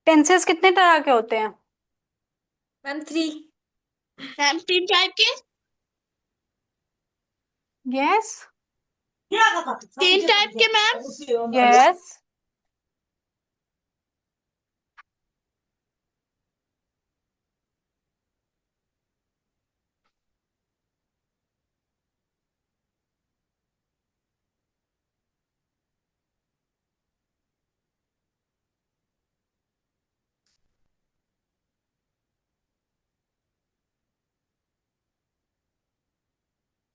Tenses कितने तरह के होते हैं? Ma'am three. मैम तीन टाइप के। यस। तीन टाइप के मैम। यस।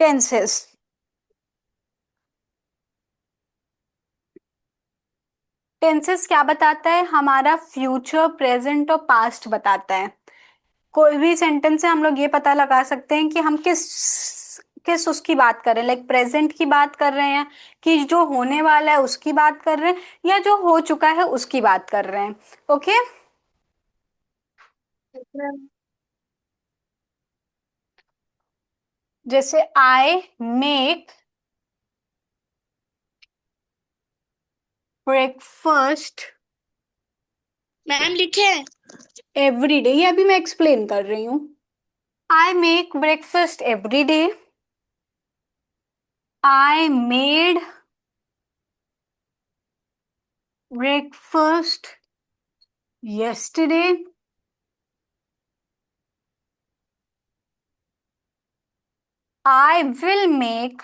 टेंसेस टेंसेस क्या बताता है? हमारा फ्यूचर, प्रेजेंट और पास्ट बताता है। कोई भी सेंटेंस से हम लोग ये पता लगा सकते हैं कि हम किस किस उसकी बात कर रहे हैं, लाइक प्रेजेंट की बात कर रहे हैं, कि जो होने वाला है उसकी बात कर रहे हैं, या जो हो चुका है उसकी बात कर रहे हैं। ओके। जैसे आई मेक ब्रेकफास्ट मैम लिखे। एवरी डे, ये अभी मैं एक्सप्लेन कर रही हूँ। आई make breakfast every day. I made breakfast yesterday. I will make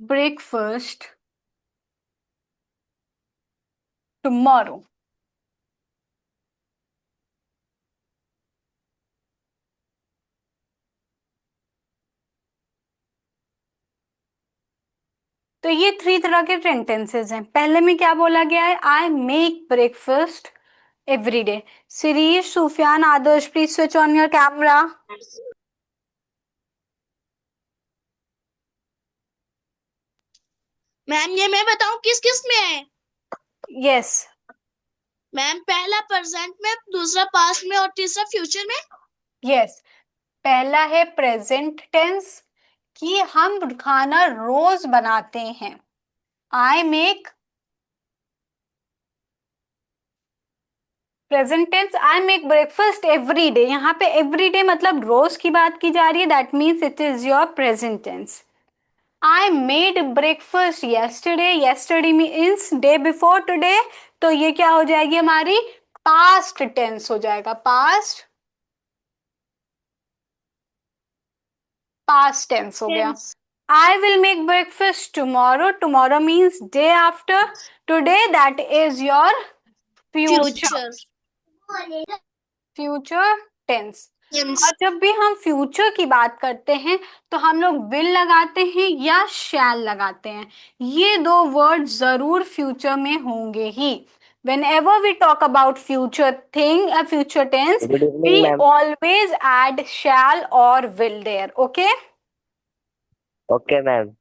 breakfast tomorrow. तो ये थ्री तरह के सेंटेंसेस हैं। पहले में क्या बोला गया है? I make breakfast every day. Shirish, Sufiyan, Adarsh, please switch on your camera. Ma'am ये मैं बताऊं किस किस में है? यस। मैम पहला प्रेजेंट में, दूसरा पास्ट में और तीसरा फ्यूचर में। यस। पहला है प्रेजेंट टेंस, कि हम खाना रोज बनाते हैं। I make present tense, I make breakfast every day. यहाँ पे एवरी डे मतलब रोज की बात की जा रही है, that means it is your present tense. I made breakfast yesterday, yesterday means day before today, तो ये क्या हो जाएगी हमारी? पास्ट टेंस हो जाएगा। पास्ट टेंस हो गया। Tense. I will make breakfast tomorrow, tomorrow means day after, today that is your future. Future. Future tense. Tense. और जब भी हम फ्यूचर की बात करते हैं तो हम लोग विल लगाते हैं या शैल लगाते हैं। ये दो वर्ड जरूर फ्यूचर में होंगे ही। whenever we talk about future thing, a future tense, good we evening ma'am. always add shall or will there. Okay. Okay ma'am.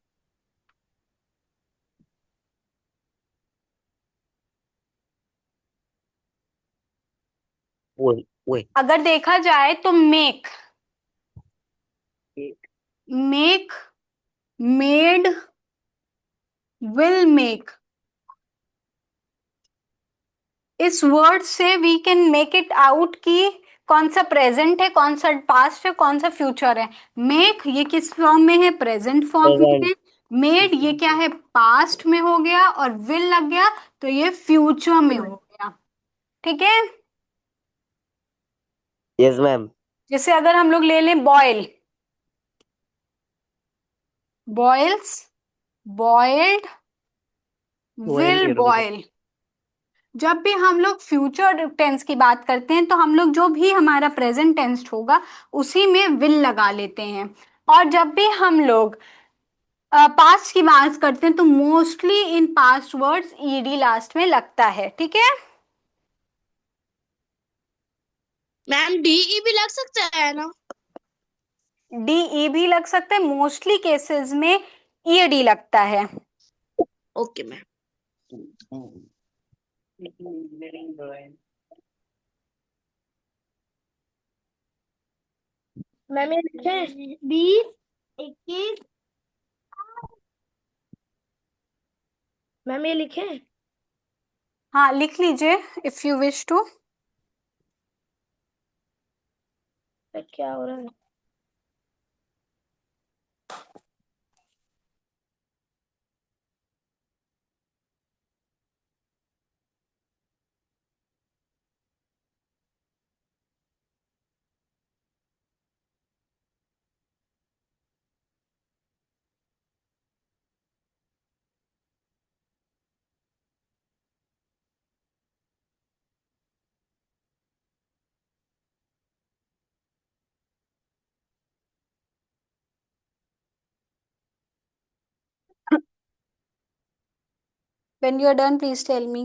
वही वही। अगर देखा जाए तो मेक, मेड, विल मेक, इस वर्ड से we can make it out कि कौन सा प्रेजेंट है, कौन सा पास्ट है, कौन सा फ्यूचर है। मेक ये किस फॉर्म में है? प्रेजेंट फॉर्म में प्रेजेंट। है। मेड ये क्या है? पास्ट में हो गया, और विल लग गया तो ये फ्यूचर में हो गया। ठीक है। Yes ma'am. जैसे अगर हम लोग ले लें बॉयल, बॉयल्स, बॉइल्ड, वही विल नहीं रुक जा। बॉयल। जब भी हम लोग फ्यूचर टेंस की बात करते हैं तो हम लोग जो भी हमारा प्रेजेंट टेंस होगा उसी में विल लगा लेते हैं। और जब भी हम लोग पास्ट की बात करते हैं तो mostly in past words ED last में लगता है। ठीक है। मैम डीई भी लग सकता है ना? डीई भी लग सकता है, मोस्टली केसेस में ईडी लगता है। Okay ma'am. मैम ये लिखे। 20, 21। मैम ये लिखे? हाँ, लिख लीजिए इफ यू विश टू। क्या हो रहा है? When you are done, please tell me.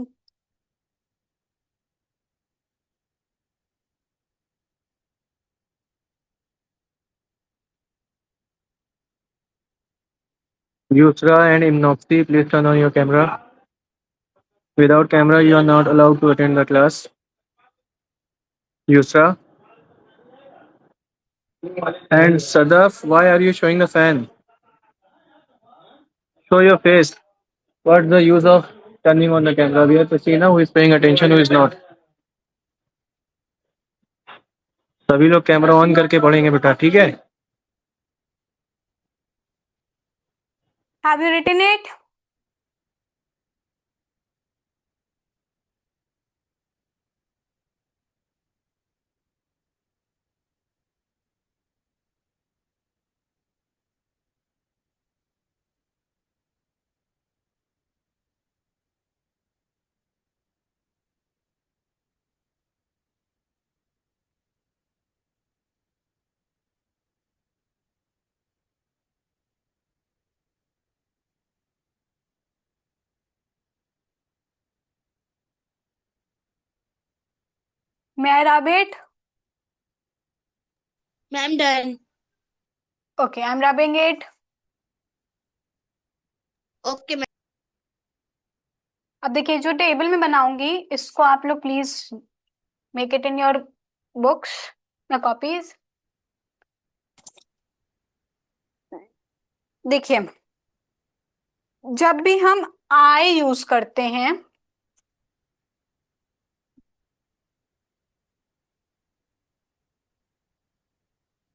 Yusra and Imnopsi, please turn on your camera. Without camera, you are not allowed to attend the class. Yusra and Sadaf, why are you showing the fan? Show your face. What's the use of turning on the camera? We have to see now who is paying attention, who is not. सभी लोग camera on करके पढ़ेंगे बेटा, ठीक है? Have you written it? May I rub it? Ma'am done. Okay, I'm rubbing it. Okay ma'am. अब देखिए, जो टेबल में बनाऊंगी इसको आप लोग please make it in your books या कॉपीज। देखिए, जब भी हम आई यूज करते हैं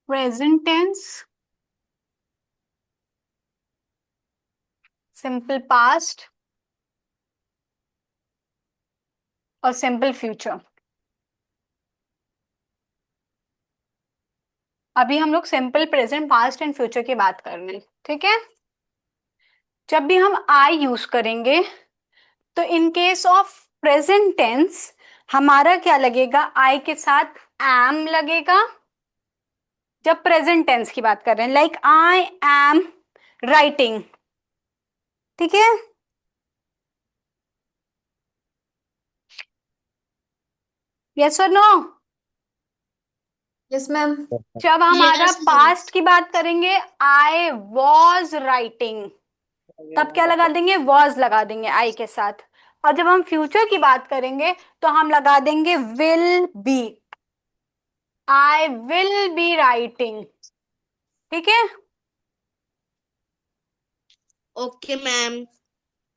प्रेजेंट टेंस, सिंपल पास्ट और सिंपल फ्यूचर। अभी हम लोग simple present, past and future की बात कर रहे हैं, ठीक है? जब भी हम आई यूज करेंगे तो in case of present tense हमारा क्या लगेगा? आई के साथ एम लगेगा। जब प्रेजेंट टेंस की बात कर रहे हैं, लाइक आई एम राइटिंग, ठीक है? यस और नो? Yes ma'am. जब हमारा यस मैम। पास्ट की बात करेंगे, आई वॉज राइटिंग, तब क्या लगा देंगे? वॉज लगा देंगे आई के साथ। और जब हम फ्यूचर की बात करेंगे तो हम लगा देंगे will be, I will be writing, ठीक है? Okay ma'am.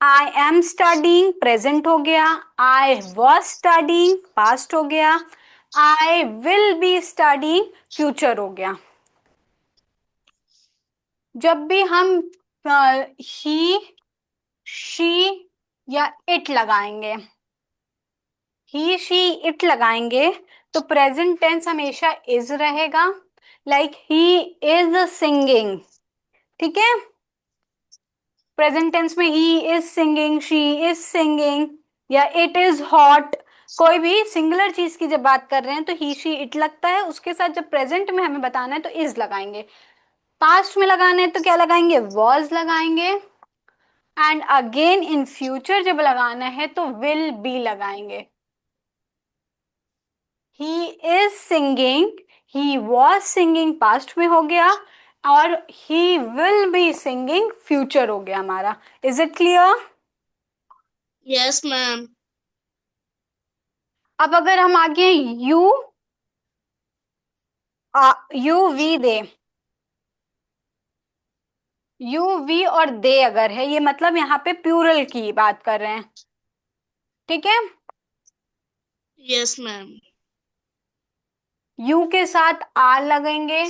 I am studying present हो गया, आई वॉज स्टडिंग पास्ट हो गया, I will be studying future हो गया। जब भी हम ही, शी या इट लगाएंगे, ही शी इट लगाएंगे तो प्रेजेंट टेंस हमेशा इज रहेगा। लाइक ही इज सिंगिंग, ठीक है? प्रेजेंट टेंस में ही is singing, she is singing या इट इज हॉट, कोई भी सिंगुलर चीज की जब बात कर रहे हैं तो ही शी इट लगता है, उसके साथ जब प्रेजेंट में हमें बताना है तो इज लगाएंगे। पास्ट में लगाना है तो क्या लगाएंगे? वॉज लगाएंगे। एंड अगेन इन फ्यूचर जब लगाना है तो विल बी लगाएंगे। He is singing, he was singing past में हो गया, और he will be singing future हो गया हमारा। Is it clear? Yes ma'am. अब अगर हम आगे you, you we they, you we और दे अगर है, ये मतलब यहाँ पे प्लूरल की बात कर रहे हैं, ठीक है। Yes ma'am. यू के साथ आर लगेंगे,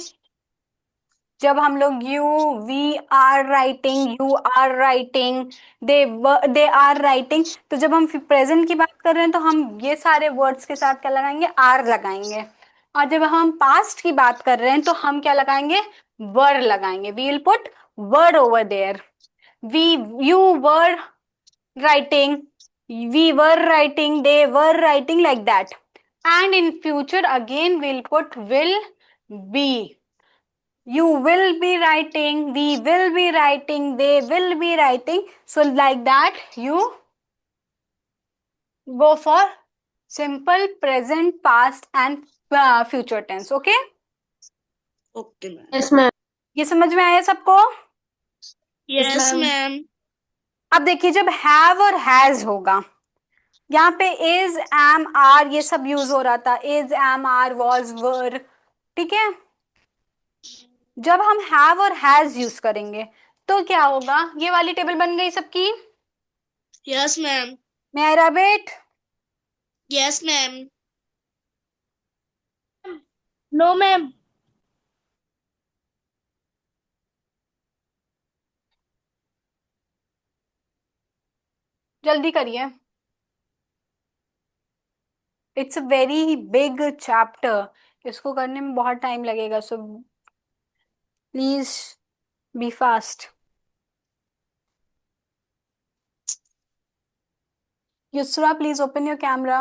जब हम लोग you we are writing, you are writing, they are writing, तो जब हम प्रेजेंट की बात कर रहे हैं तो हम ये सारे वर्ड्स के साथ क्या लगाएंगे, आर लगाएंगे। और जब हम पास्ट की बात कर रहे हैं तो हम क्या लगाएंगे, वर लगाएंगे। We will put were over there. We you were writing, we were writing, they were writing, like that. And in future again will put will be. You will be writing, we will be writing, they will be writing. So like that you go for simple present, past and future tense. Okay? Okay ma'am. Yes ma'am. ये समझ में आया सबको? Yes ma'am. अब देखिए, जब have और has होगा, यहाँ पे is, am, are ये सब यूज हो रहा था, is, am, are, was, were, ठीक है। जब हम have और has यूज करेंगे तो क्या होगा, ये वाली टेबल बन गई सबकी? Yes ma'am. May I rub it? Yes ma'am. No ma'am. जल्दी करिए, it's a very big chapter, इसको करने में बहुत टाइम लगेगा, so please be fast. Yusra, please open your camera.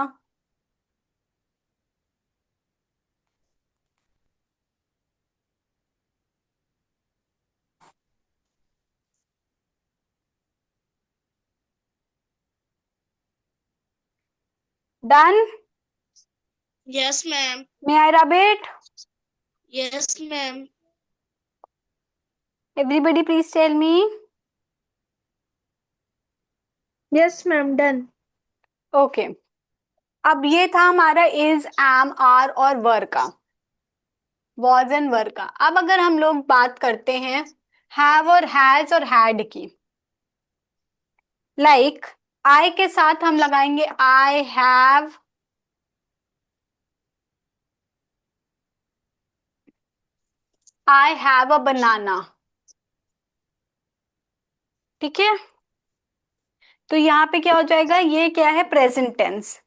Done? Yes ma'am. May I rub it? Yes ma'am. Everybody please tell me. Yes ma'am, done. Okay, अब ये था हमारा is, M, are और वर का, वॉज एंड वर का। अब अगर हम लोग बात करते हैं हैव और हैज और हैड की, लाइक आई के साथ हम लगाएंगे I have, I have a बनाना, ठीक है। तो यहाँ पे क्या हो जाएगा, ये क्या है, present tense,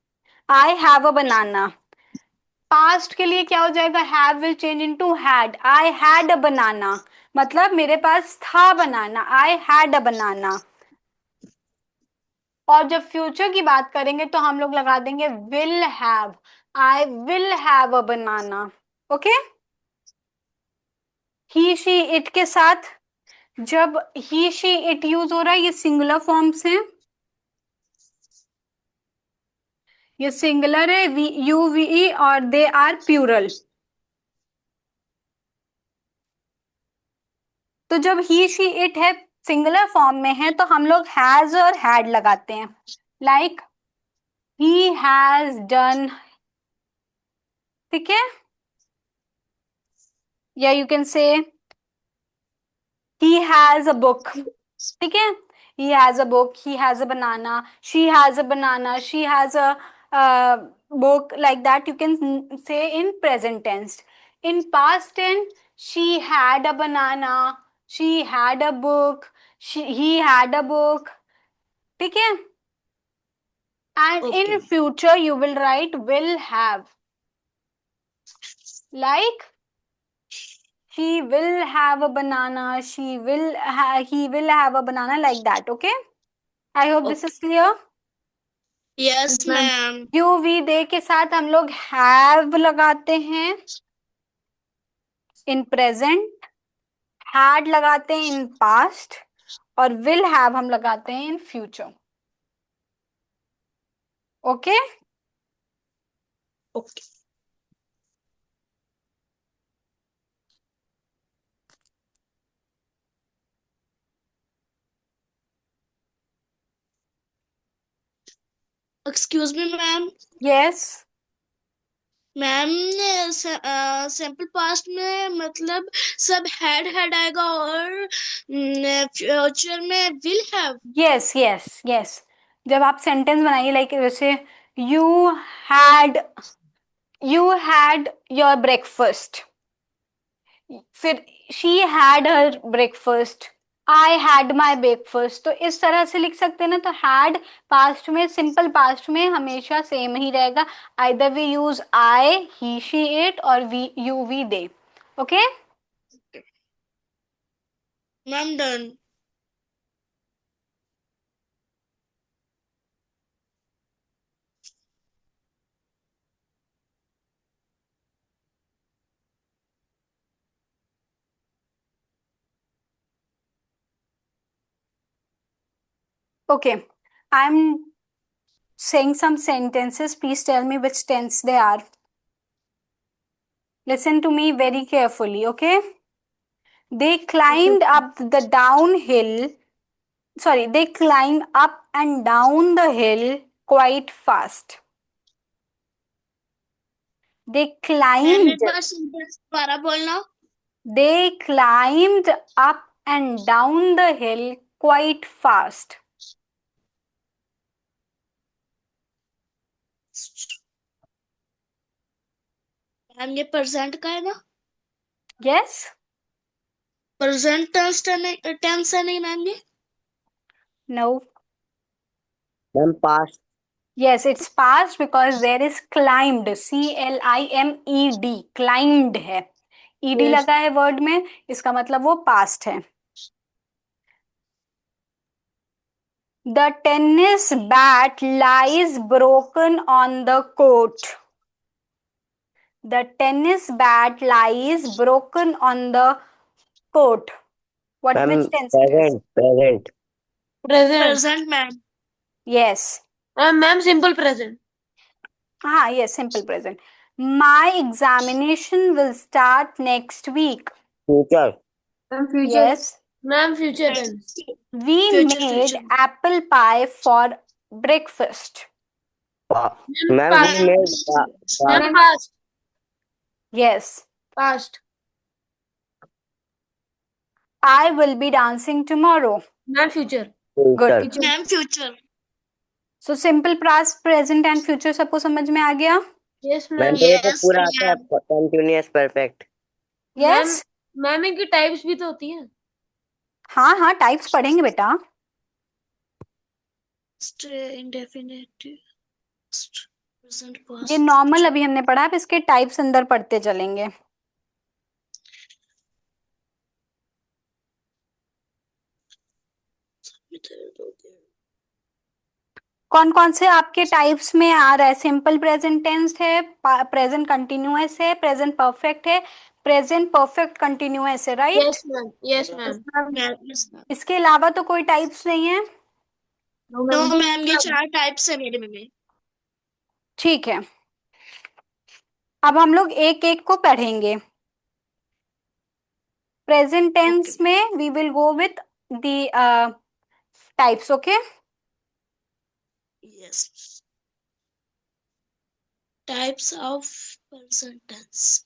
I have a banana. Past के लिए क्या हो जाएगा, have will change into had, I had a banana, मतलब मेरे पास था बनाना, आई हैड अ बनाना। और जब फ्यूचर की बात करेंगे तो हम लोग लगा देंगे will have, I will have a banana. Okay, he she it के साथ जब ही शी इट यूज हो रहा है, ये सिंगुलर फॉर्म्स हैं, ये सिंगुलर है, वी यू वी, और दे आर प्लूरल। तो जब ही शी इट है, सिंगुलर फॉर्म में है, तो हम लोग हैज और हैड लगाते हैं, लाइक ही हैज डन, ठीक है। या you can say he has a book, ठीक है। He has a book, he has a banana, she has a banana, she has a book, like that you can say in present tense. In past tense, she had a banana, she had a book, he had a book, ठीक है। And okay. in future you will write will have, like he will have a banana, he will have a banana, like that. Okay, I hope this is clear. Yes ma'am. Ma'am. You we they के साथ हम लोग have लगाते हैं in present, had लगाते हैं in past, और will have हम लगाते हैं in future. Okay, okay. Excuse me ma'am. Yes, ma'am simple past में मतलब सब हैड आएगा और फ्यूचर में will have. Yes yes yes. जब आप सेंटेंस बनाइए लाइक वैसे you had you had your breakfast, फिर she had her breakfast, I had my breakfast, तो इस तरह से लिख सकते हैं ना। तो हैड पास्ट में, सिंपल पास्ट में हमेशा सेम ही रहेगा। Either we use I, he, she, it, और we, you, we, they. Okay. Ma'am done. Okay, I'm saying some sentences. Please tell me which tense they are. Listen to me very carefully, okay? They climbed up the downhill. Sorry, they climbed up and down the hill quite fast. They ma'am climbed. एक बार sentence दोबारा बोलना। They climbed up and down the hill quite fast. Ma'am ये present का है ना? Yes? Present tense है नहीं ma'am ये? No. Ma'am past. Yes, it's past because there is climbed. CLIMED. Climbed है, ed Yes. लगा है वर्ड में, इसका मतलब वो पास्ट है। The tennis bat lies broken on the court. The tennis bat lies broken on the court. What, ma'am which tense it is? Present present. Present. Present ma'am. Yes. Ma'am, simple present. Yes, simple present. My examination will start next week. Future. Ma'am, future. Yes. Ma'am, future tense. We Future, made future. apple pie for breakfast. Ma'am past. We made Ma'am, past. Yes. Past. I will be dancing tomorrow. Ma'am, future. Good. Future. Ma'am future. So simple past, present and future सबको समझ में आ गया? Yes, ma'am ma'am. ये तो yes पूरा आता है ma'am. Continuous perfect. Yes? Ma'am इनकी टाइप्स भी तो होती हैं। हाँ, टाइप्स पढ़ेंगे बेटा। इंडेफिनिट, प्रेजेंट, ये पास्ट, नॉर्मल अभी हमने पढ़ा, अब इसके टाइप्स अंदर पढ़ते चलेंगे। कौन कौन से आपके टाइप्स में आ रहा है? सिंपल प्रेजेंट टेंस है, प्रेजेंट कंटिन्यूअस है, प्रेजेंट परफेक्ट है, प्रेजेंट परफेक्ट कंटिन्यूअस है, right? Yes ma'am, yes ma'am. इसके अलावा तो कोई टाइप्स नहीं है? नो मैम, ये 4 टाइप्स है मेरे में। ठीक है, अब हम लोग एक एक को पढ़ेंगे। प्रेजेंट टेंस में we will go with the types, okay? Yes, types of present tense.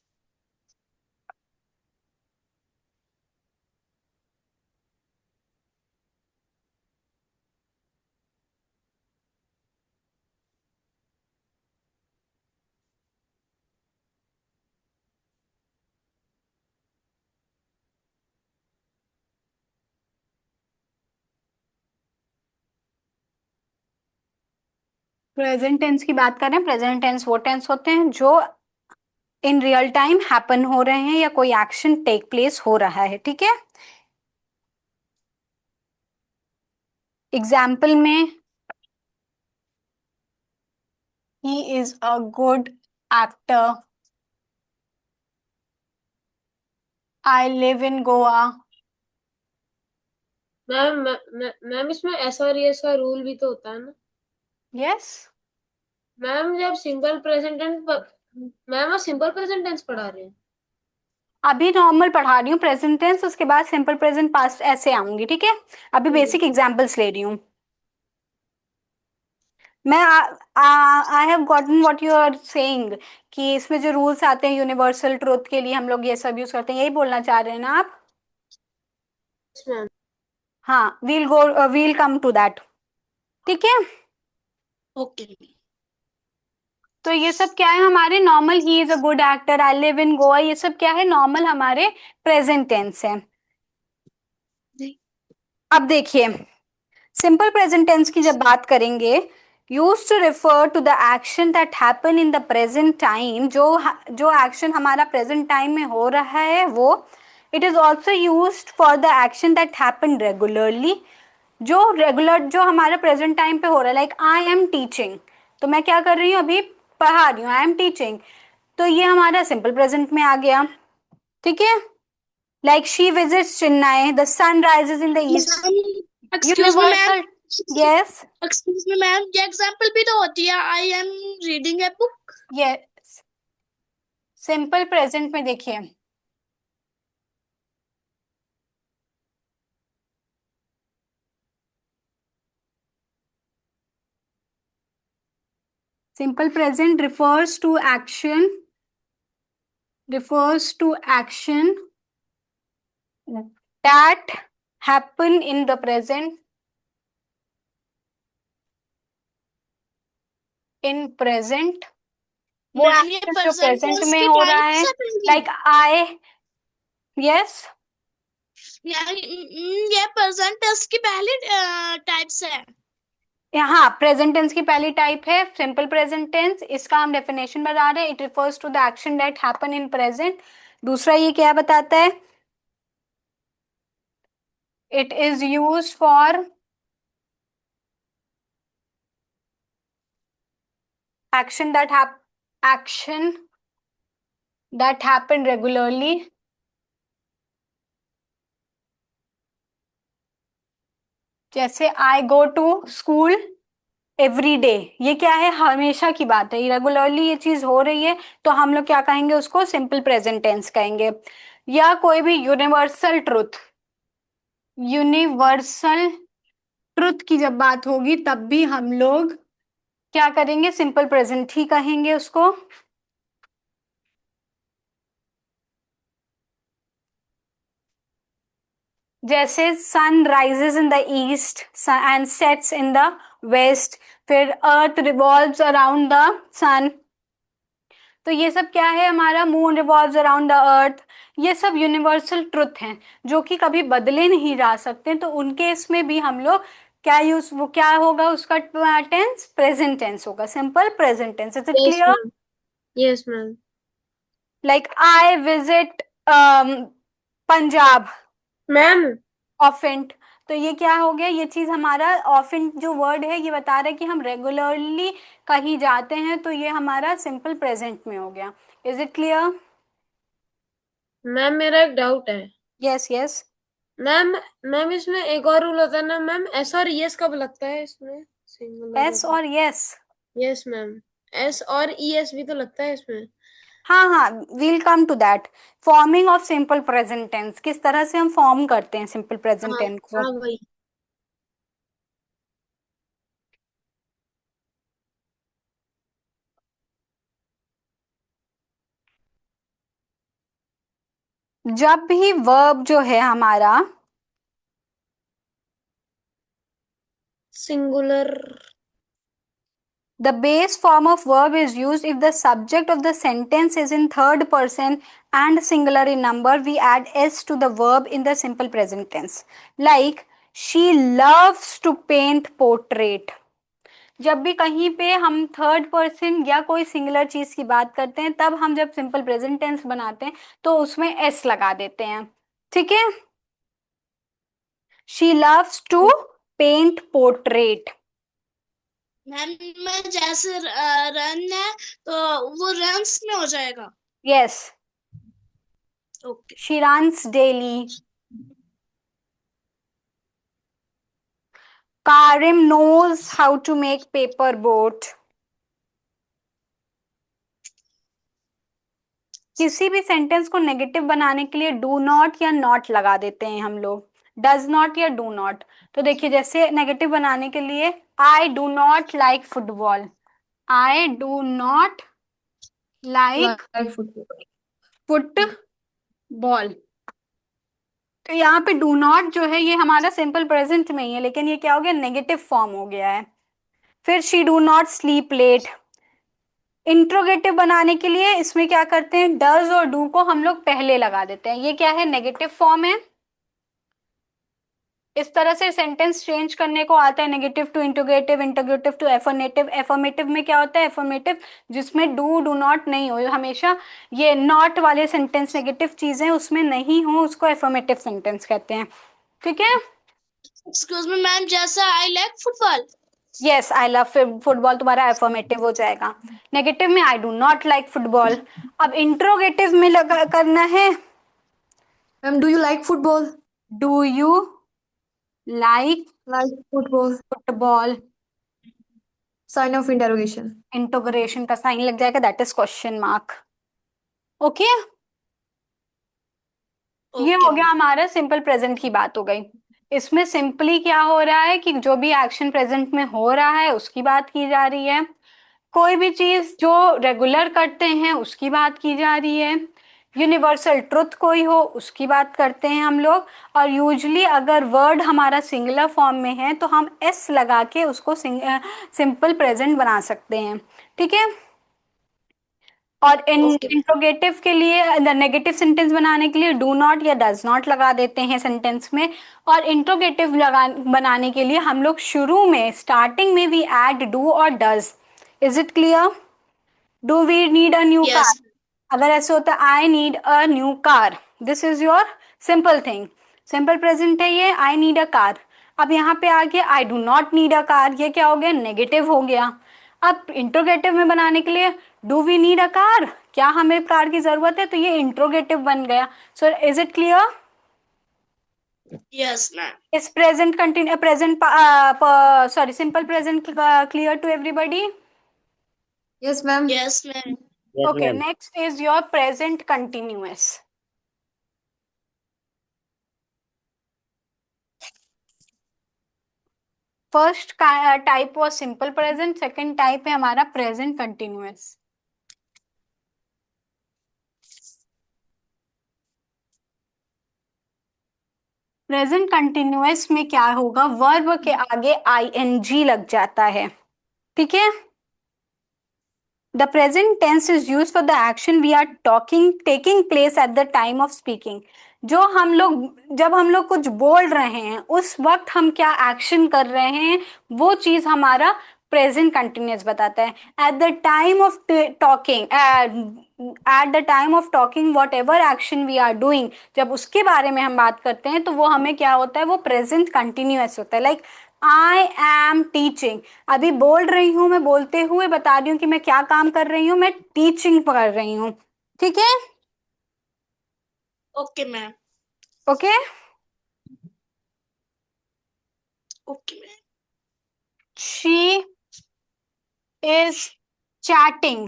Present tense की बात करें, प्रेजेंट टेंस वो टेंस होते हैं जो इन रियल टाइम हैपन हो रहे हैं या कोई एक्शन टेक प्लेस हो रहा है, ठीक है? एग्जाम्पल में he is a good actor, I live in Goa. Ma'am इसमें ऐसा और ऐसा रूल भी तो होता है ना। यस। मैम जब सिंपल प्रेजेंट टेंस, मैम आप सिंपल प्रेजेंट टेंस पढ़ा रहे हैं। अभी नॉर्मल पढ़ा रही हूँ प्रेजेंट टेंस, उसके बाद सिंपल प्रेजेंट पास्ट ऐसे आऊंगी, ठीक है? अभी बेसिक एग्जांपल्स ले रही हूँ। मैं I have gotten what you are saying, कि इसमें जो रूल्स आते हैं यूनिवर्सल ट्रुथ के लिए हम लोग ये सब यूज करते हैं, यही बोलना चाह रहे हैं ना आप? Yes ma'am. हाँ, वील कम टू दैट। ठीक है। ओके। तो ये सब क्या है हमारे normal, he is a good actor, I live in Goa, ये सब क्या है नॉर्मल हमारे प्रेजेंट टेंस है। अब देखिए, सिंपल प्रेजेंट टेंस की जब बात करेंगे, use to refer to the action that happen in the present time, जो एक्शन हमारा प्रेजेंट टाइम में हो रहा है वो। It is also use for the action that happen regularly, जो हमारा प्रेजेंट टाइम पे हो रहा है, लाइक आई एम टीचिंग, तो मैं क्या कर रही हूँ अभी, पढ़ा रही हूँ, आई एम टीचिंग, तो ये हमारा सिंपल प्रेजेंट में आ गया। ठीक है। Like she visits Chennai, the sun rises in the east. Ma'am excuse me ma'am, universal. Yes. Excuse me ma'am, ये एग्जांपल भी तो होती है, I am reading a book. Yes, simple present में देखिए, simple present refers to action that happen in the present, in present, वो ma'am ये action जो प्रेजेंट प्रेजेंट टेंस में के हो रहा टाइम है, से पहले, लाइक आई। यस। ये प्रेजेंट टेंस की पहली टाइप्स है। हाँ, प्रेजेंट टेंस की पहली टाइप है सिंपल प्रेजेंट टेंस, इसका हम डेफिनेशन बता रहे हैं, it refers to the action that happen in present. दूसरा ये क्या बताता है, it is use for action that action that happen regularly, जैसे I go to school every day, ये क्या है हमेशा की बात है, रेगुलरली ये चीज हो रही है, तो हम लोग क्या कहेंगे उसको, सिंपल प्रेजेंट टेंस कहेंगे। या कोई भी यूनिवर्सल ट्रुथ की जब बात होगी तब भी हम लोग क्या करेंगे, सिंपल प्रेजेंट ही कहेंगे उसको। जैसे sun rises in the east and sets in the west, फिर earth revolves around the sun, तो ये सब क्या है हमारा, moon revolves around the earth, ये सब यूनिवर्सल ट्रुथ हैं जो कि कभी बदले नहीं जा सकते, तो उनके इसमें भी हम लोग क्या यूज, वो क्या होगा उसका टेंस, प्रेजेंट टेंस होगा, simple present tense. Is it yes clear? Ma'am. Yes ma'am. Like I visit Punjab ma'am ऑफेंट, तो ये क्या हो गया, ये चीज हमारा ऑफेंट जो वर्ड है ये बता रहा है कि हम रेगुलरली कहीं जाते हैं, तो ये हमारा सिंपल प्रेजेंट में हो गया। Is it clear? मैम मेरा एक डाउट है। Yes yes. मैम मैम इसमें एक और रूल होता है ना मैम, एस और यस कब लगता है इसमें, सिंगुलर एस और यस। यस मैम, एस और ई एस भी तो लगता है इसमें। हाँ हाँ, we'll come to that. Forming of simple present tense, किस तरह से हम फॉर्म करते हैं सिंपल प्रेजेंट हाँ टेंस को। हाँ वही। जब भी वर्ब जो है हमारा, singular. the base form of verb is used if the subject of the sentence is in third person and singular in number. We add s to the verb in the simple present tense. Like she loves to paint portrait. जब भी कहीं पे हम third person या कोई singular चीज की बात करते हैं, तब हम जब सिंपल प्रेजेंट टेंस बनाते हैं तो उसमें एस लगा देते हैं। ठीक है। She loves to paint portrait. Ma'am में जैसे रन है तो वो रन्स में हो जाएगा। Yes, okay. She runs daily. Karim knows how to make paper boat. किसी भी सेंटेंस को नेगेटिव बनाने के लिए डू नॉट या नॉट लगा देते हैं हम लोग, डज नॉट या डू नॉट। तो देखिए जैसे नेगेटिव बनाने के लिए I do not like football, I do not like Like football. Football. तो यहाँ पे डू नॉट जो है ये हमारा सिंपल प्रेजेंट में ही है, लेकिन ये क्या हो गया, नेगेटिव फॉर्म हो गया है। फिर she do not sleep late. Interrogative बनाने के लिए इसमें क्या करते हैं, डज और डू को हम लोग पहले लगा देते हैं। ये क्या है, नेगेटिव फॉर्म है। इस तरह से सेंटेंस चेंज करने को आता है, negative to interrogative, interrogative to affirmative. Affirmative में क्या होता है, एफर्मेटिव जिसमें डू डू नॉट नहीं हो, हमेशा ये नॉट वाले सेंटेंस, नेगेटिव चीजें उसमें नहीं हो, उसको एफर्मेटिव सेंटेंस कहते हैं। ठीक है। एक्सक्यूज मी मैम, जैसा I like football. Yes, I love football तुम्हारा एफर्मेटिव हो जाएगा। नेगेटिव में I do not like football. अब इंट्रोगेटिव में लगा करना है, Ma'am, do you like football? Do you like Like football. Football. Sign of interrogation. इंटोग्रेशन का साइन लग जाएगा, that is question mark. Okay, ये हो ओके गया हमारा सिंपल प्रेजेंट की बात हो गई। इसमें सिंपली क्या हो रहा है कि जो भी एक्शन प्रेजेंट में हो रहा है उसकी बात की जा रही है, कोई भी चीज जो रेगुलर करते हैं उसकी बात की जा रही है, यूनिवर्सल ट्रुथ कोई हो उसकी बात करते हैं हम लोग। और यूजली अगर वर्ड हमारा सिंगुलर फॉर्म में है तो हम एस लगा के उसको सिंपल प्रेजेंट बना सकते हैं। ठीक है। और ओके इंट्रोगेटिव के लिए, नेगेटिव सेंटेंस बनाने के लिए डू नॉट या डज नॉट लगा देते हैं सेंटेंस में। और इंट्रोगेटिव लगा बनाने के लिए हम लोग शुरू में स्टार्टिंग में भी ऐड डू और does. Is it clear? Do we need a new car? Yes अगर ऐसे होता है I need a new car, this is your simple thing, simple present है ये, आई नीड अ कार। अब यहाँ पे आ गया I do not need a car, ये क्या हो गया, नेगेटिव हो गया। अब इंट्रोगेटिव में बनाने के लिए do we need a car, क्या हमें कार की जरूरत है, तो ये इंट्रोगेटिव बन गया। So is it clear? Yes ma'am. इस present continue present sorry simple present clear to everybody? Yes, ma'am. Yes ma'am. Yes, Okay, ma'am. next is your present continuous. First type was simple present, second type है हमारा present continuous. Present continuous में क्या होगा, verb के आगे ING लग जाता है। ठीक है। The present tense is used for the action we are taking place at the time of speaking. जो हम लोग जब हम लोग कुछ बोल रहे हैं उस वक्त हम क्या एक्शन कर रहे हैं, वो चीज हमारा प्रेजेंट कंटिन्यूअस बताता है। At the time of talking, at the time of talking whatever action we are doing, जब उसके बारे में हम बात करते हैं तो वो हमें क्या होता है, वो प्रेजेंट कंटिन्यूअस होता है। लाइक आई एम टीचिंग, अभी बोल रही हूँ, मैं बोलते हुए बता रही हूँ कि मैं क्या काम कर रही हूँ, मैं टीचिंग कर रही हूँ। ठीक है। Okay ma'am. Okay. Okay ma'am. She is chatting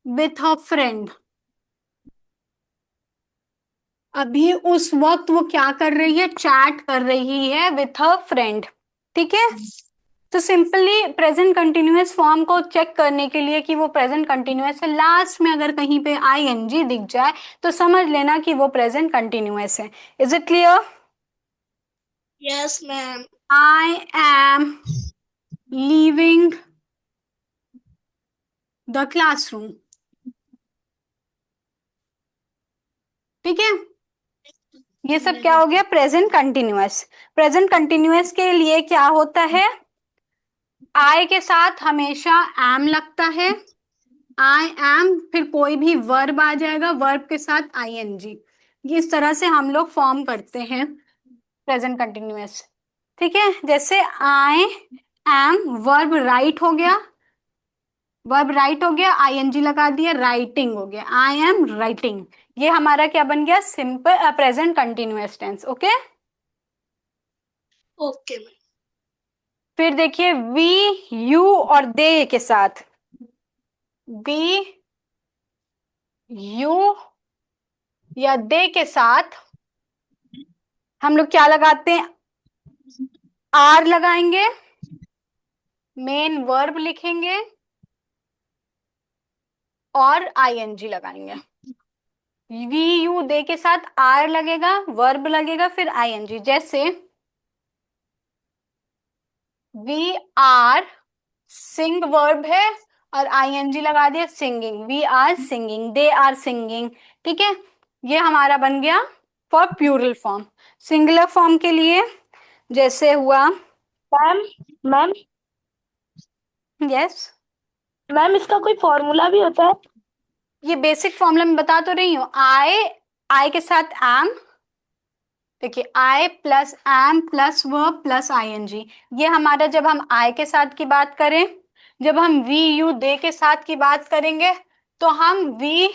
with her friend, अभी उस वक्त वो क्या कर रही है, चैट कर रही है विथ हर फ्रेंड। ठीक है। तो सिंपली प्रेजेंट कंटिन्यूअस फॉर्म को चेक करने के लिए कि वो प्रेजेंट कंटिन्यूअस है, लास्ट में अगर कहीं पे आईएनजी दिख जाए तो समझ लेना कि वो प्रेजेंट कंटिन्यूअस है। Is it clear? Yes ma'am. I am leaving the classroom. ठीक है। ये सब क्या हो गया, प्रेजेंट कंटिन्यूअस। प्रेजेंट कंटिन्यूअस के लिए क्या होता है, आई के साथ हमेशा एम लगता है, आई एम, फिर कोई भी वर्ब आ जाएगा, वर्ब के साथ आईएनजी। इस तरह से हम लोग फॉर्म करते हैं प्रेजेंट कंटिन्यूअस। ठीक है। जैसे आई एम, वर्ब राइट हो गया, वर्ब राइट हो गया, आईएनजी लगा दिया, राइटिंग हो गया, आई एम राइटिंग। ये हमारा क्या बन गया, simple present continuous tense. Okay. Okay ma'am. फिर देखिए वी, यू और दे के साथ, वी, यू या दे के साथ हम लोग क्या लगाते हैं, आर लगाएंगे, मेन वर्ब लिखेंगे और आईएनजी लगाएंगे। वी यू दे के साथ आर लगेगा, वर्ब लगेगा, फिर आईएनजी। जैसे वी आर, सिंग वर्ब है और आईएनजी लगा दिया singing, we are singing, they are singing. ठीक है, ये हमारा बन गया for plural form. Singular form के लिए जैसे हुआ, मैम मैम यस, मैम इसका कोई फॉर्मूला भी होता है? ये बेसिक फॉर्मूला में बता तो रही हूँ। आई के साथ एम, देखिए I plus am plus verb plus ING. ये हमारा जब हम आई के साथ की बात करें, जब हम वी यू दे के साथ की बात करेंगे तो हम वी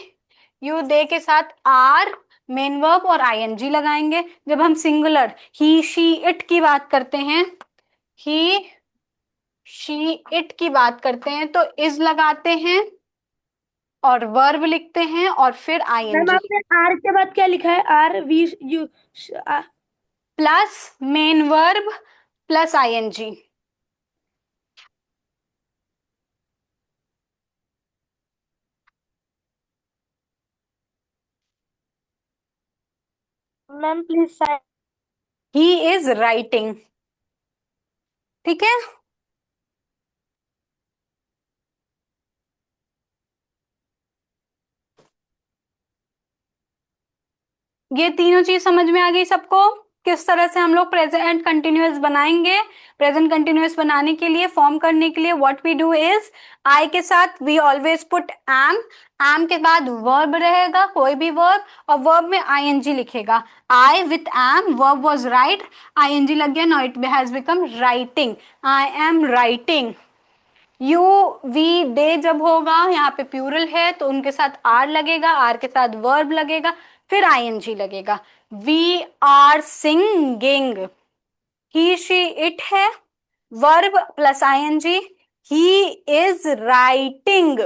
यू दे के साथ आर, मेन वर्ब और आईएनजी लगाएंगे। जब हम सिंगुलर ही शी इट की बात करते हैं, ही शी इट की बात करते हैं तो इज लगाते हैं और वर्ब लिखते हैं और फिर मैम आईएनजी आपने आर के बाद क्या लिखा है? Are we you plus main verb plus ING. Ma'am please he is writing. ठीक है, ये तीनों चीज समझ में आ गई सबको, किस तरह से हम लोग प्रेजेंट कंटिन्यूअस बनाएंगे। प्रेजेंट कंटिन्यूअस बनाने के लिए, फॉर्म करने के लिए what we do is, I के साथ we always put am, am के बाद वर्ब रहेगा, कोई भी वर्ब, और वर्ब में आईएनजी लिखेगा। I with am, verb was write, ING लग गया, now it has become writing, I am writing. You we they जब होगा, यहाँ पे प्लूरल है तो उनके साथ आर लगेगा, आर के साथ वर्ब लगेगा, फिर आईएनजी लगेगा। We are singing, he she it है, verb plus ING, he is writing.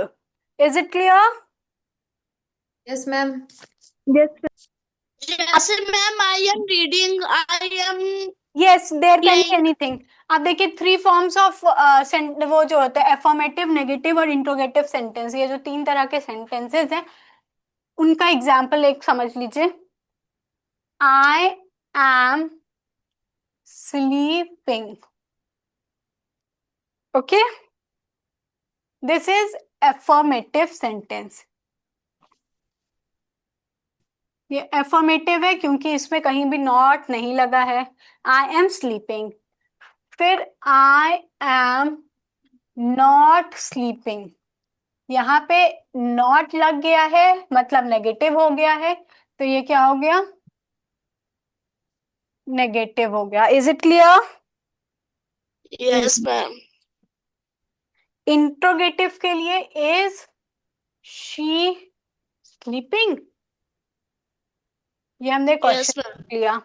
Is it clear? Yes ma'am. जैसे ma'am I am reading, I am yes, there can be playing. Anything. अब देखिए three forms of वो जो होता है affirmative, negative और interrogative sentence, ये जो तीन तरह के सेंटेंसेस हैं उनका एग्जाम्पल एक समझ लीजिए। I am sleeping, okay, this is affirmative sentence. ये एफर्मेटिव है क्योंकि इसमें कहीं भी नॉट नहीं लगा है। आई एम स्लीपिंग, फिर आई एम नॉट स्लीपिंग, यहाँ पे नॉट लग गया है मतलब नेगेटिव हो गया है, तो ये क्या हो गया, नेगेटिव हो गया। Is it clear? Yes ma'am. Interrogative के लिए इज शी स्लीपिंग, ये हमने यस क्वेश्चन मैम। लिया।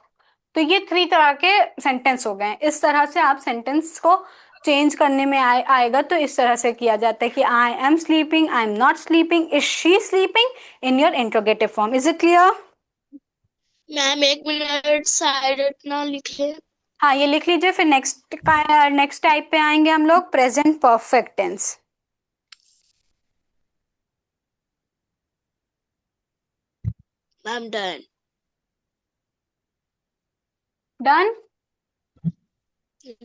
तो ये थ्री तरह के सेंटेंस हो गए। इस तरह से आप सेंटेंस को चेंज करने में आएगा तो इस तरह से किया जाता है कि I am sleeping, I am not sleeping, is she sleeping, in your interrogative form. Is it clear? Ma'am एक मिनट, साइड इतना लिखे। हाँ, ये लिख लीजिए। फिर नेक्स्ट टाइप पे आएंगे हम लोग, present perfect tense. Ma'am done. Done?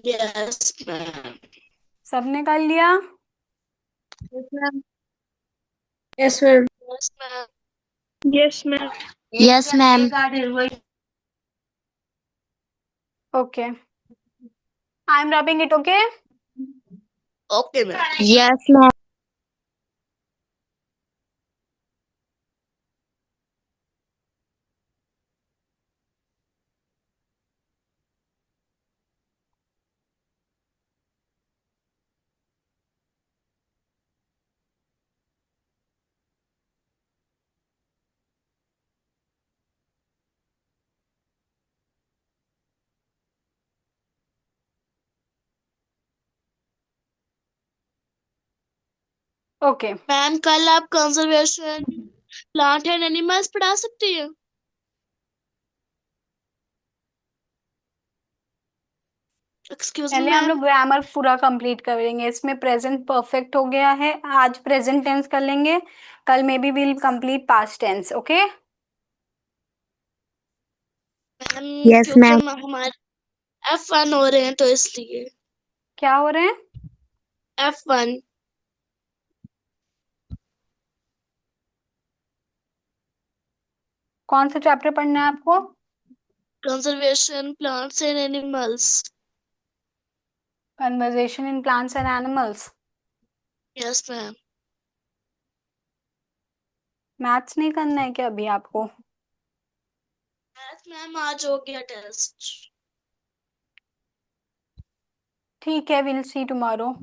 Yes ma'am. सबने कर लिया? Yes ma'am. Yes ma'am. Yes ma'am. Yes ma'am. Yes ma'am. Okay, I am rubbing it, okay. Okay ma'am. Yes ma'am. Okay, ma'am कल आप conservation plant and animals पढ़ा सकती हैं? Excuse मी पहले हम लोग मैम। ग्रामर पूरा कंप्लीट करेंगे। इसमें प्रेजेंट परफेक्ट हो गया है, आज प्रेजेंट टेंस कर लेंगे, कल में we will complete past tense. Okay. Ma'am yes क्योंकि मैम। हमारे F1 हो रहे हैं तो इसलिए। क्या हो रहे हैं? F1। कौन सा चैप्टर पढ़ना है आपको? Conservation plants and animals. Conversation in plants and animals. Yes ma'am. Maths नहीं करना है क्या अभी आपको? मैथ मैम आज हो गया टेस्ट। ठीक है, will see tomorrow.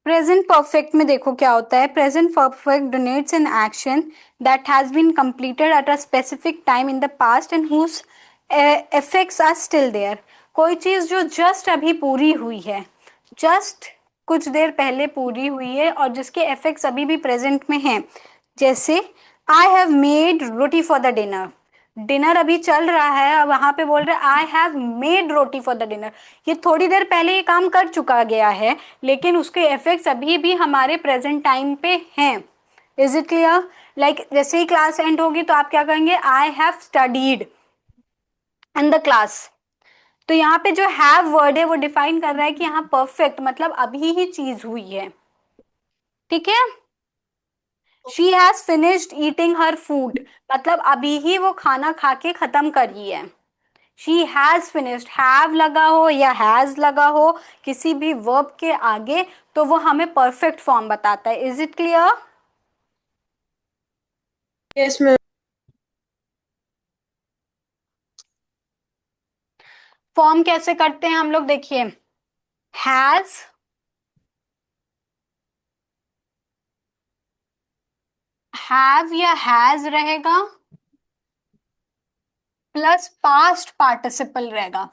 Present perfect में देखो क्या होता है। Present perfect denotes an action that has been completed at a specific time in the past and whose effects are still there. कोई चीज जो जस्ट अभी पूरी हुई है, जस्ट कुछ देर पहले पूरी हुई है और जिसके इफेक्ट्स अभी भी प्रेजेंट में हैं। जैसे I have made roti for the dinner. Dinner अभी चल रहा है, अब वहां पे बोल रहे I have made roti for the dinner. ये थोड़ी देर पहले ये काम कर चुका गया है, लेकिन उसके इफेक्ट्स अभी भी हमारे प्रेजेंट टाइम पे हैं। Is it clear? लाइक जैसे ही क्लास एंड होगी तो आप क्या कहेंगे? I have studied in the class. तो यहाँ पे जो हैव वर्ड है वो डिफाइन कर रहा है कि यहाँ परफेक्ट मतलब अभी ही चीज हुई है। ठीक है। She has finished eating her food मतलब अभी ही वो खाना खा के खत्म करी है। शी हैज फिनिश्ड, हैव लगा हो या हैज लगा हो किसी भी वर्ब के आगे तो वो हमें परफेक्ट फॉर्म बताता है। Is it clear? Yes ma'am. Form कैसे करते हैं हम लोग? देखिए, हैज, हैव या हैज रहेगा प्लस पास्ट पार्टिसिपल रहेगा।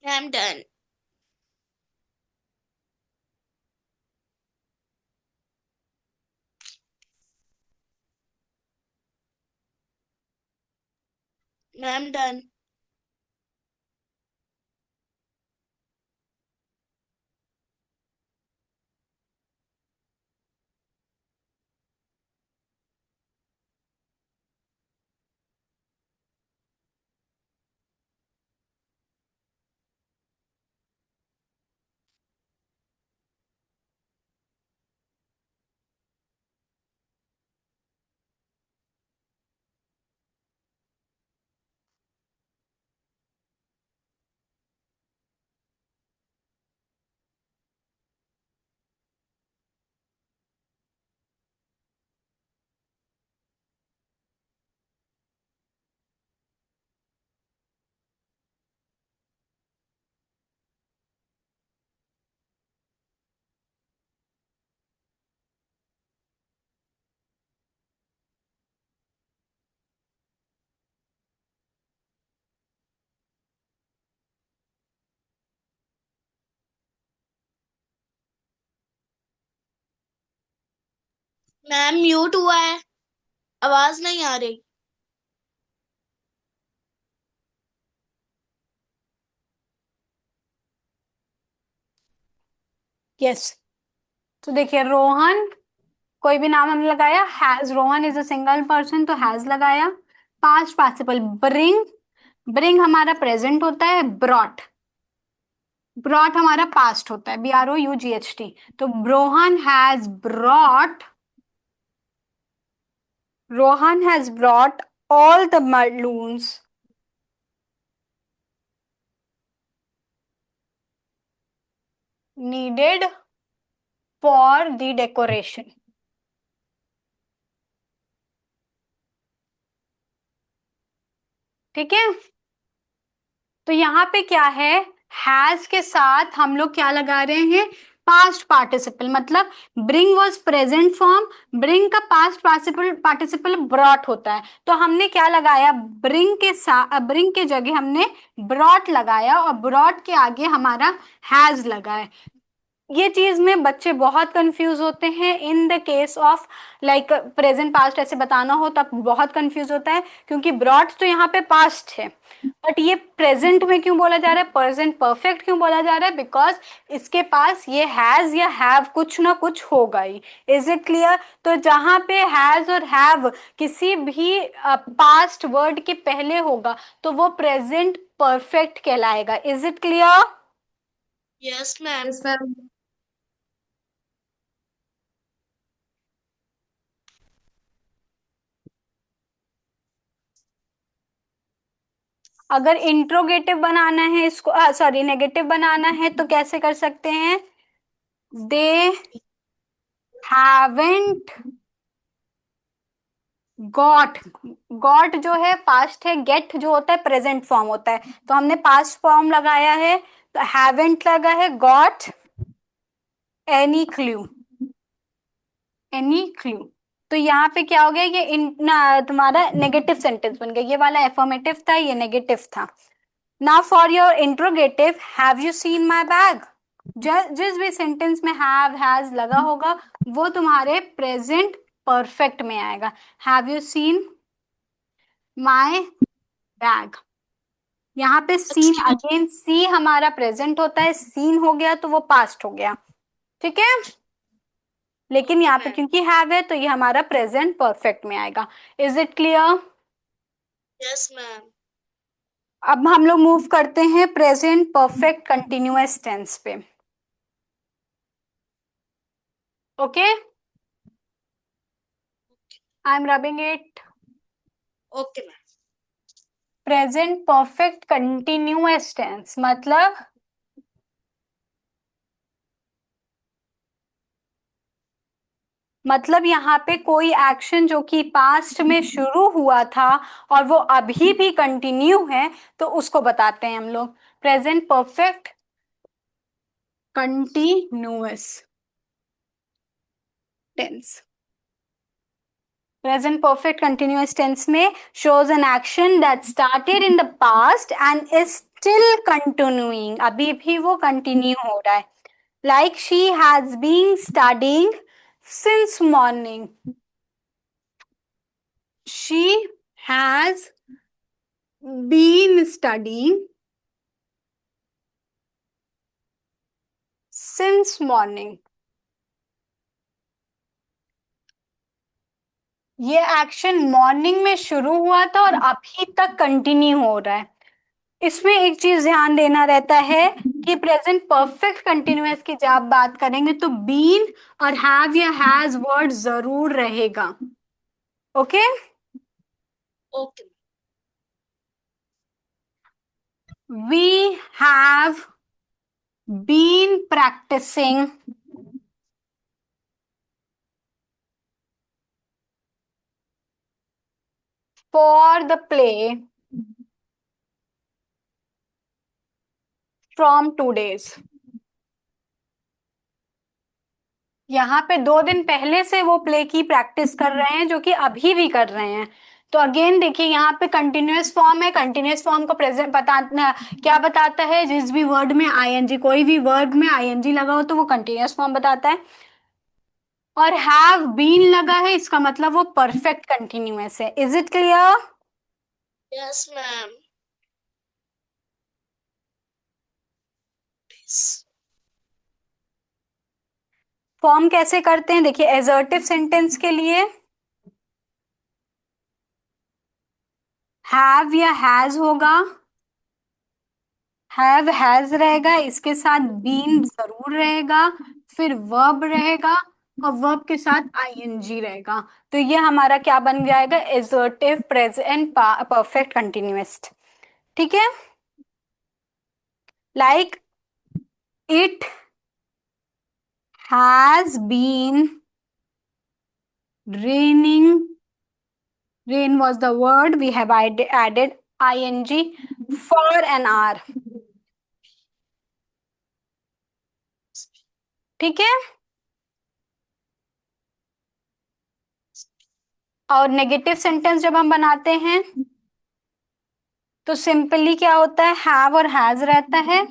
Ma'am done. Ma'am done. Ma'am mute हुआ है, आवाज नहीं आ रही। यस। तो देखिए, रोहन, कोई भी नाम हमने लगाया, has, Rohan is a single person तो हैज लगाया। पास्ट पार्टिसिपल ब्रिंग, ब्रिंग हमारा प्रेजेंट होता है। ब्रॉट, ब्रॉट हमारा पास्ट होता है, BROUGHT। तो Rohan has brought, Rohan has brought all the balloons needed for the decoration। ठीक है। तो यहाँ पे क्या है, हैज के साथ हम लोग क्या लगा रहे हैं, पास्ट पार्टिसिपल, मतलब bring was present form, bring का पास्ट पार्टिसिपल पार्टिसिपल ब्रॉट होता है, तो हमने क्या लगाया, ब्रिंग के साथ, ब्रिंग के जगह हमने ब्रॉट लगाया और ब्रॉट के आगे हमारा हैज लगा है। ये चीज में बच्चे बहुत कंफ्यूज होते हैं in the case of like present past ऐसे बताना हो तब बहुत कंफ्यूज होता है, क्योंकि ब्रॉट तो यहाँ पे पास्ट है, बट ये प्रेजेंट में क्यों बोला जा रहा है, प्रेजेंट परफेक्ट क्यों बोला जा रहा है, बिकॉज इसके पास ये हैज या हैव कुछ ना कुछ होगा ही। Is it clear? तो जहां पे हैज और हैव किसी भी पास्ट वर्ड के पहले होगा तो वो प्रेजेंट परफेक्ट कहलाएगा। Is it clear? Yes ma'am. Yes ma'am. अगर इंट्रोगेटिव बनाना है इसको, सॉरी नेगेटिव बनाना है तो कैसे कर सकते हैं, दे हैवेंट गॉट, गॉट जो है पास्ट है, गेट जो होता है प्रेजेंट फॉर्म होता है, तो हमने पास्ट फॉर्म लगाया है, तो हैवेंट लगा है, got any clue, any clue. तो यहाँ पे क्या हो गया, ये तुम्हारा नेगेटिव सेंटेंस बन गया, ये वाला एफर्मेटिव था, ये नेगेटिव था। Now for your interrogative, have you seen my bag, जिस भी सेंटेंस में हैव हैज लगा होगा वो तुम्हारे प्रेजेंट परफेक्ट में आएगा। Have you seen my bag, यहाँ पे सीन, अच्छा। अगेन सी हमारा प्रेजेंट होता है, सीन हो गया तो वो पास्ट हो गया, ठीक है। लेकिन ओके यहाँ पे मैम। क्योंकि हैव है तो ये हमारा प्रेजेंट परफेक्ट में आएगा। Is it clear? Yes ma'am. अब हम लोग मूव करते हैं प्रेजेंट परफेक्ट कंटिन्यूअस टेंस पे। Okay, I am rubbing it. Okay ma'am. Present perfect continuous tense मतलब यहाँ पे कोई एक्शन जो कि पास्ट में शुरू हुआ था और वो अभी भी कंटिन्यू है तो उसको बताते हैं हम लोग present perfect continuous tense. Present perfect continuous tense में shows an action that started in the past and is still continuing, अभी भी वो कंटिन्यू हो रहा है। Like she has been studying since morning, she has been studying since morning। ये action morning में शुरू हुआ था और अभी तक कंटिन्यू हो रहा है। इसमें एक चीज ध्यान देना रहता है कि प्रेजेंट परफेक्ट कंटिन्यूअस की जब आप बात करेंगे तो बीन और हैव या हैज वर्ड जरूर रहेगा। Okay, okay. We have been practicing for the play from 2 days। यहाँ पे 2 दिन पहले से वो प्ले की प्रैक्टिस कर रहे हैं जो कि अभी भी कर रहे हैं। तो अगेन देखिए यहाँ पे कंटिन्यूअस फॉर्म है, कंटिन्यूअस फॉर्म को प्रेजेंट बताना क्या बताता है, जिस भी वर्ड में आईएनजी, कोई भी वर्ड में आईएनजी लगा हो तो वो कंटिन्यूअस फॉर्म बताता है। और हैव बीन लगा है इसका मतलब वो परफेक्ट कंटिन्यूअस है। Is it clear? Yes ma'am. Form कैसे करते हैं देखिए, एजर्टिव सेंटेंस के लिए हैव या हैज होगा, हैव हैज रहेगा, इसके साथ बीन जरूर रहेगा, फिर वर्ब रहेगा और वर्ब के साथ आईएनजी रहेगा। तो ये हमारा क्या बन जाएगा, एजर्टिव प्रेजेंट परफेक्ट कंटिन्यूअस। ठीक है, like it has been raining, rain was the word, we have added ing for an hour। ठीक है। और नेगेटिव सेंटेंस जब हम बनाते हैं तो सिंपली क्या होता है, हैव और हैज रहता है,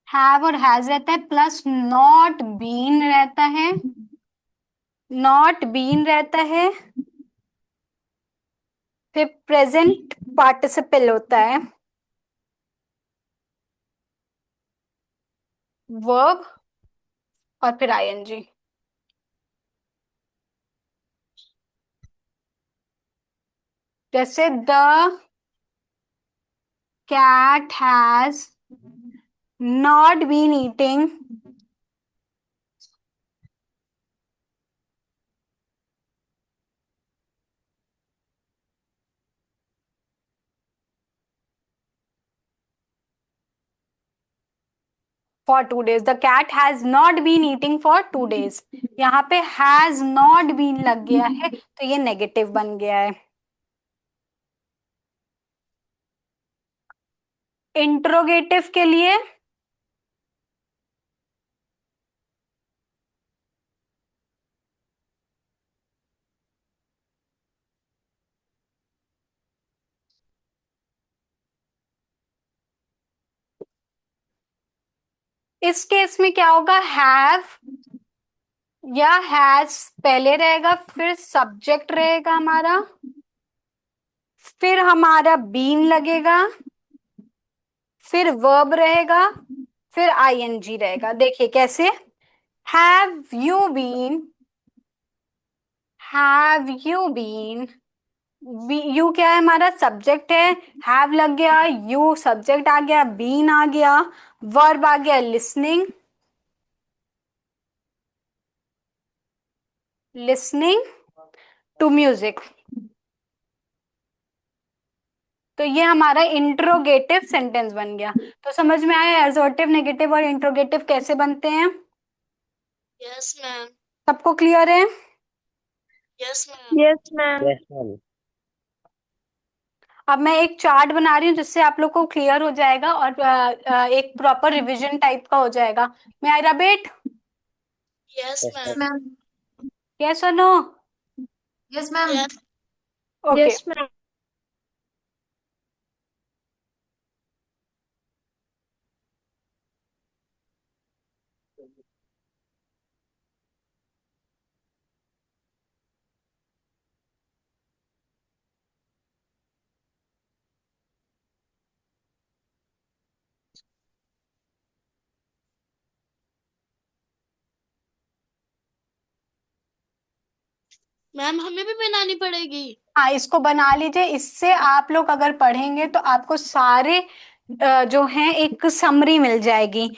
हैव और हैज रहता है, प्लस नॉट बीन रहता है, नॉट बीन रहता है, फिर प्रेजेंट पार्टिसिपल होता है, वर्ब, और फिर आईएनजी। जैसे the cat has not been eating 2 days। The cat has not been eating for 2 days। यहाँ पे हैज नॉट बीन लग गया है तो ये नेगेटिव बन गया है। इंट्रोगेटिव के लिए इस केस में क्या होगा, हैव या हैज पहले रहेगा, फिर सब्जेक्ट रहेगा हमारा, फिर हमारा बीन लगेगा, फिर वर्ब रहेगा, फिर आईएनजी रहेगा। देखिए कैसे, have you been, have you been, you क्या है हमारा सब्जेक्ट है, हैव लग गया, यू सब्जेक्ट आ गया, बीन आ गया, वर्ब आ गया लिसनिंग, लिसनिंग टू म्यूजिक। तो ये हमारा इंट्रोगेटिव सेंटेंस बन गया। तो समझ में आया असर्टिव, नेगेटिव और इंट्रोगेटिव कैसे बनते हैं? Yes ma'am. सबको क्लियर है? Yes ma'am. Yes ma'am. Yes ma'am. अब मैं एक चार्ट बना रही हूँ जिससे आप लोग को क्लियर हो जाएगा और एक प्रॉपर रिवीजन टाइप का हो जाएगा। मैं आई रबेट? Yes yes ma'am. Ma'am. Yes और no? Yes ma'am. Yes. Okay. Yes ma'am. Ma'am हमें भी बनानी पड़ेगी? हाँ इसको बना लीजिए, इससे आप लोग अगर पढ़ेंगे तो आपको सारे जो हैं एक समरी मिल जाएगी।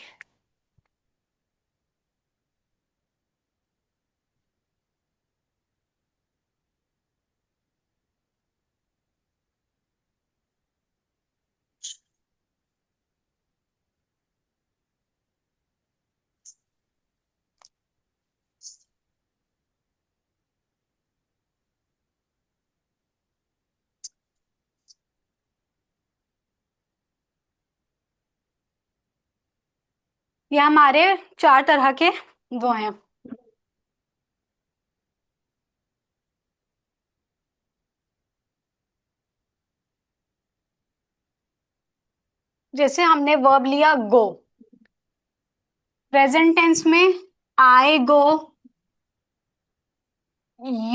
ये हमारे 4 तरह के वो हैं। जैसे हमने वर्ब लिया गो, प्रेजेंट टेंस में आई गो,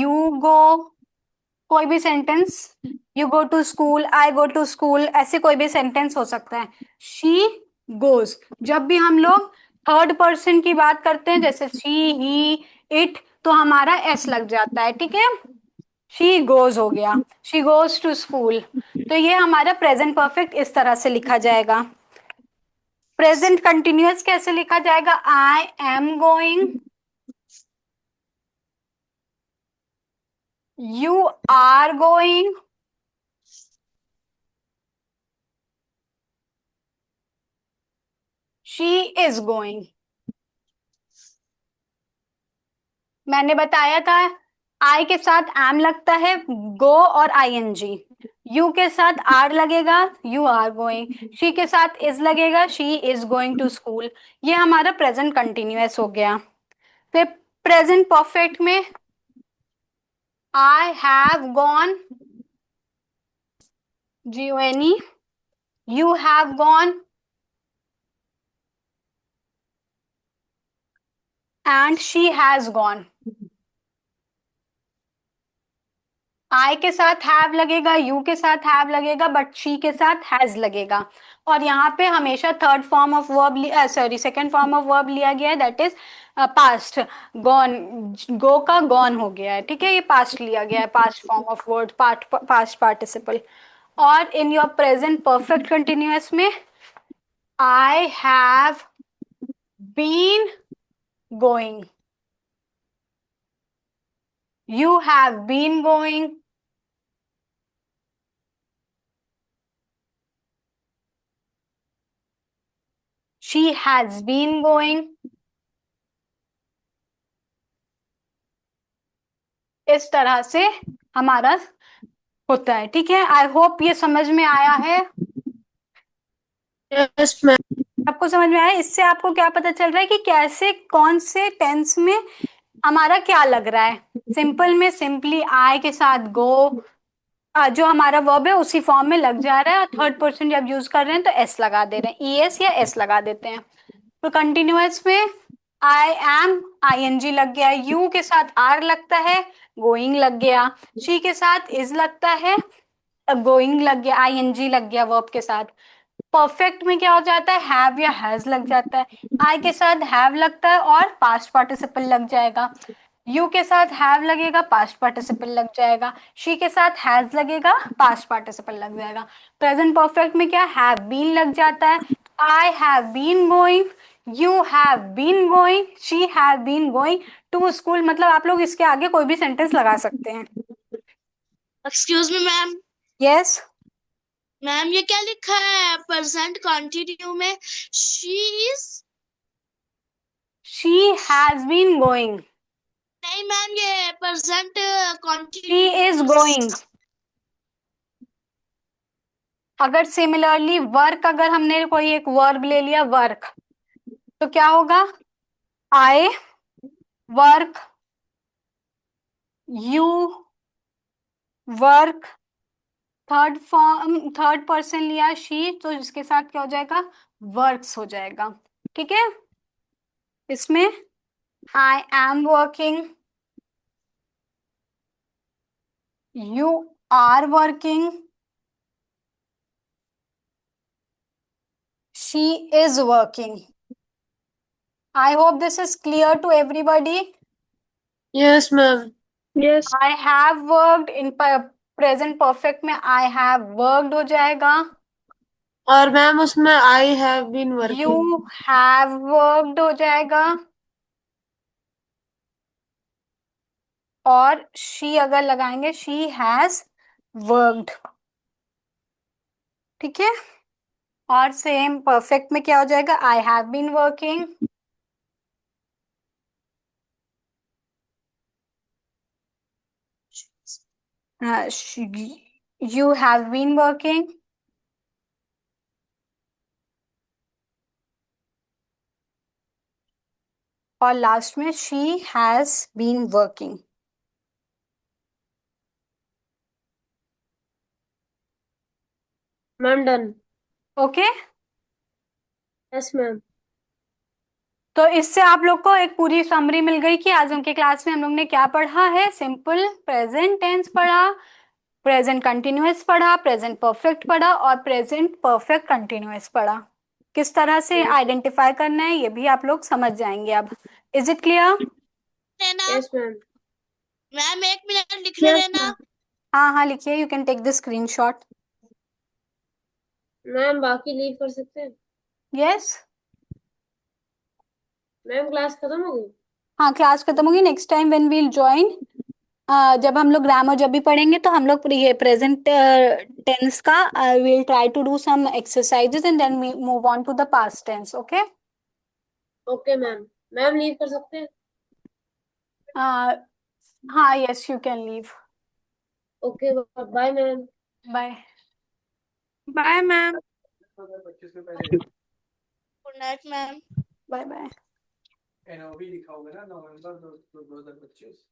यू गो, कोई भी sentence, you go to school, I go to school, ऐसे कोई भी सेंटेंस हो सकता है। शी गोज, जब भी हम लोग थर्ड पर्सन की बात करते हैं जैसे शी, ही, इट, तो हमारा एस लग जाता है। ठीक है, शी गोज हो गया, शी गोज टू स्कूल। तो ये हमारा प्रेजेंट परफेक्ट इस तरह से लिखा जाएगा। प्रेजेंट कंटिन्यूअस कैसे लिखा जाएगा, I am going, you are going, she is going. मैंने बताया था आई के साथ एम लगता है, गो और आईएनजी। यू के साथ आर लगेगा, यू आर गोइंग। शी के साथ इज लगेगा, she is going to school. ये हमारा प्रेजेंट कंटिन्यूअस हो गया। फिर प्रेजेंट परफेक्ट में I have gone, GONE, you have gone and she has gone. I के साथ हैव लगेगा, यू के साथ हैव लगेगा, बट शी के साथ हैज लगेगा। और यहाँ पे हमेशा third form of verb, sorry second form of verb लिया गया है, दैट इज पास्ट। गॉन, गो का गॉन हो गया है, ठीक है, ये पास्ट लिया गया है, past form of word, past participle. और in your present perfect continuous में I have been going, you have been going, she has been going। इस तरह से हमारा होता है, ठीक है। आई होप ये समझ में आया है, यस मैम। आपको समझ में आया। इससे आपको क्या पता चल रहा है कि कैसे कौन से टेंस में हमारा क्या लग रहा है। सिंपल में सिंपली आई के साथ गो, जो हमारा वर्ब है उसी फॉर्म में लग जा रहा है, और थर्ड पर्सन जब यूज कर रहे हैं तो एस लगा दे रहे हैं, ES या एस लगा देते हैं। तो कंटिन्यूअस में आई एम, ING लग गया, यू के साथ आर लगता है, गोइंग लग गया, शी के साथ इज लगता है, गोइंग लग गया, ING लग गया वर्ब के साथ। परफेक्ट में क्या हो जाता है, हैव या हैज लग जाता है, आई के साथ हैव लगता है और पास्ट पार्टिसिपल लग जाएगा, यू के साथ हैव लगेगा, पास्ट पार्टिसिपल लग जाएगा, शी के साथ हैज लगेगा, पास्ट पार्टिसिपल लग जाएगा। प्रेजेंट परफेक्ट में क्या, हैव बीन लग जाता है, I have been going, you have been going, she have been going to school. मतलब आप लोग इसके आगे कोई भी सेंटेंस लगा सकते हैं। Excuse me ma'am. Yes, ma'am ये क्या लिखा है प्रेजेंट कंटिन्यू में? She is, she has been going, नहीं मैम, ये present she is continuous. Going. अगर सिमिलरली वर्क, अगर हमने कोई एक वर्ब ले लिया वर्क, तो क्या होगा, I work, you work, third form third person लिया शी, तो इसके साथ क्या हो जाएगा, वर्क्स हो जाएगा, ठीक है। इसमें I am working, you are working, she is working. I hope this is clear to everybody. Yes ma'am. Yes. I have worked, in present perfect में आई हैव वर्कड हो जाएगा, और मैम उसमें I have been you working. Have worked हो जाएगा, और she अगर लगाएंगे शी हैज वर्कड, ठीक है। और सेम परफेक्ट में क्या हो जाएगा, I have been working, you have been working, और लास्ट में she has been working. Ma'am done. Okay, yes ma'am. तो इससे आप लोग को एक पूरी समरी मिल गई कि आज उनके क्लास में हम लोग ने क्या पढ़ा है। सिंपल प्रेजेंट टेंस पढ़ा, प्रेजेंट कंटिन्यूअस पढ़ा, प्रेजेंट परफेक्ट पढ़ा, और प्रेजेंट परफेक्ट कंटिन्यूअस पढ़ा। किस तरह से आइडेंटिफाई करना है ये भी आप लोग समझ जाएंगे अब। Is it clear? लेना यस मैम। मैम, 1 मिनट लिखने देना। हाँ हाँ लिखिए, you can take the screenshot. Ma'am बाकी लीव कर सकते हैं? यस, मैम क्लास खत्म हो गई? हाँ क्लास खत्म होगी। Next time when we'll join, जब हम लोग ग्रामर जब भी पढ़ेंगे तो हम लोग ये प्रेजेंट टेंस का will try to do some exercises and then move on to the past tense. Okay, okay ma'am. Ma'am leave कर सकते हैं? हाँ yes you can leave. Okay bye ma'am. Bye. Bye ma'am. 2025 के पहले good night ma'am. Bye bye. N O V लिखा होगा ना, नवंबर 2025।